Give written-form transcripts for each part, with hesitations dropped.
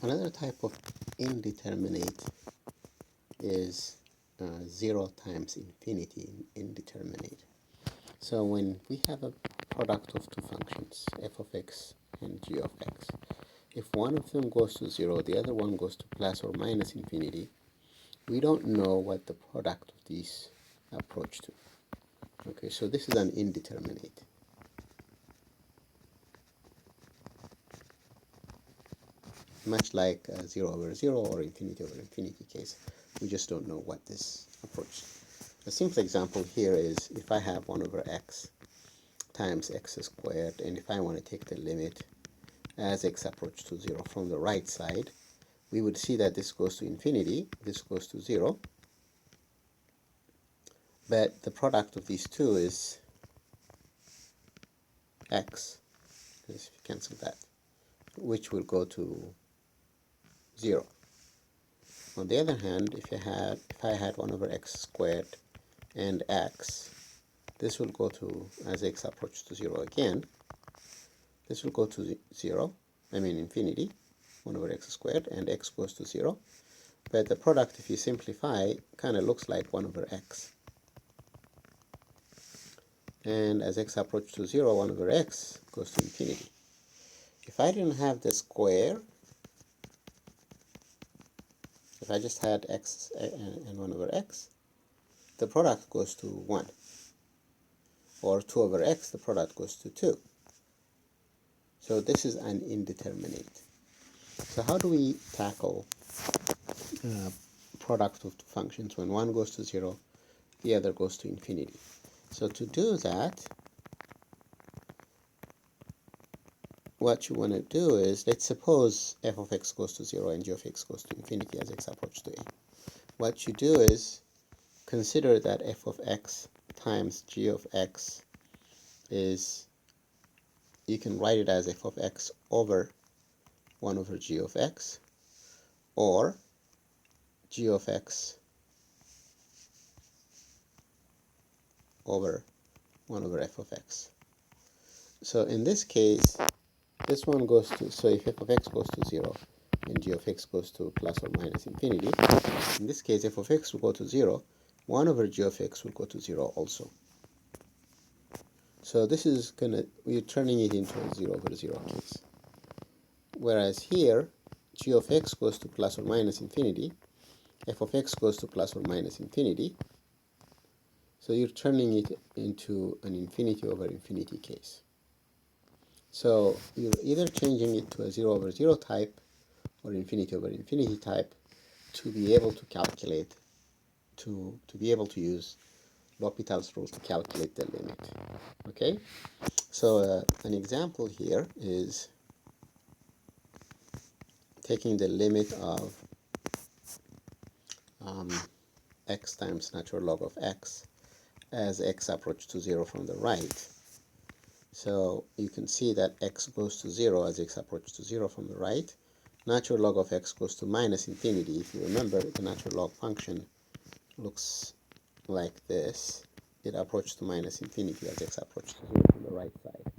Another type of indeterminate is 0 times infinity indeterminate. So when we have a product of two functions, f of x and g of x, if one of them goes to 0, the other one goes to plus or minus infinity, we don't know what the product of these approach to. Okay, so this is an indeterminate. Much like 0 over 0 or infinity over infinity case, we just don't know what this approach. A simple example here is if I have 1 over x times x squared, and if I want to take the limit as x approaches to 0 from the right side, we would see that this goes to infinity, this goes to 0, but the product of these two is x, because if you cancel that, which will go to 0. On the other hand, if I had 1 over x squared and x, this will go to, as x approaches to 0 again, this will go to 0, infinity, 1 over x squared, and x goes to 0. But the product, if you simplify, kind of looks like 1 over x. And as x approaches to 0, 1 over x goes to infinity. If I didn't have the square, if I just had x and 1 over x, the product goes to 1. Or 2 over x, the product goes to 2. So this is an indeterminate. So how do we tackle product of two functions when one goes to 0, the other goes to infinity? So to do that, what you want to do is, let's suppose f of x goes to 0 and g of x goes to infinity as x approaches to a. What you do is consider that f of x times g of x is, you can write it as f of x over 1 over g of x, or g of x over 1 over f of x. So in this case, this one goes to, so if f of x goes to 0 and g of x goes to plus or minus infinity, in this case f of x will go to 0, 1 over g of x will go to 0 also. So this is we're turning it into a 0 over 0 case. Whereas here, g of x goes to plus or minus infinity, f of x goes to plus or minus infinity, so you're turning it into an infinity over infinity case. So you're either changing it to a 0 over 0 type or infinity over infinity type to be able to calculate, to be able to use L'Hopital's rule to calculate the limit. Okay? So an example here is taking the limit of x times natural log of x as x approaches to 0 from the right. So you can see that x goes to 0 as x approaches to 0 from the right. Natural log of x goes to minus infinity. If you remember, the natural log function looks like this. It approaches to minus infinity as x approaches to 0 from the right side.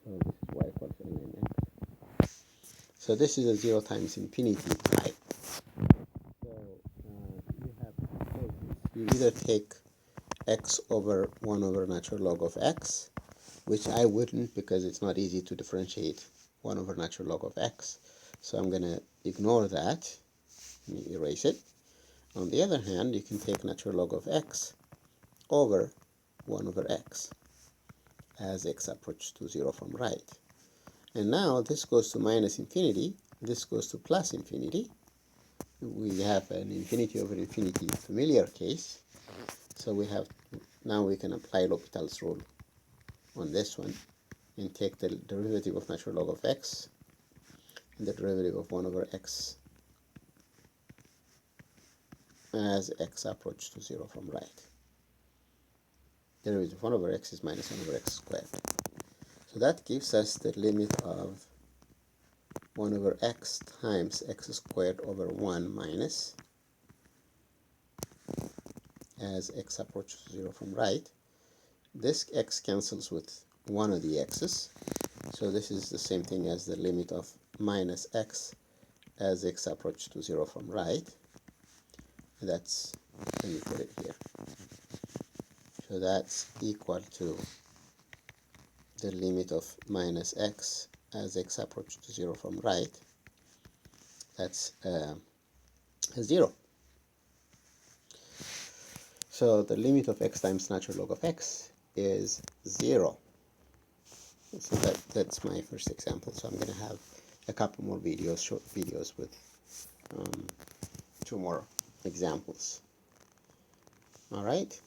So this is y equals ln x. So this is a 0 times infinity type. So you have two choices. You either take x over 1 over natural log of x, which I wouldn't because it's not easy to differentiate 1 over natural log of x. So I'm going to ignore that. Let me erase it. On the other hand, you can take natural log of x over 1 over x as x approaches to 0 from right. And now this goes to minus infinity, this goes to plus infinity. We have an infinity over infinity familiar case. So now we can apply L'Hopital's rule on this one and take the derivative of natural log of x and the derivative of 1 over x as x approaches to 0 from right. Derivative of 1 over x is minus 1 over x squared. So that gives us the limit of 1 over x times x squared over 1 minus, as x approaches to 0 from right. This x cancels with one of the x's, so this is the same thing as the limit of minus x as x approaches to 0 from right. That's, let me put it here. So that's equal to the limit of minus x as x approaches to 0 from right. That's 0. So the limit of x times natural log of x is 0. So that's my first example. So I'm going to have a couple more videos, short videos with 2 more examples. All right.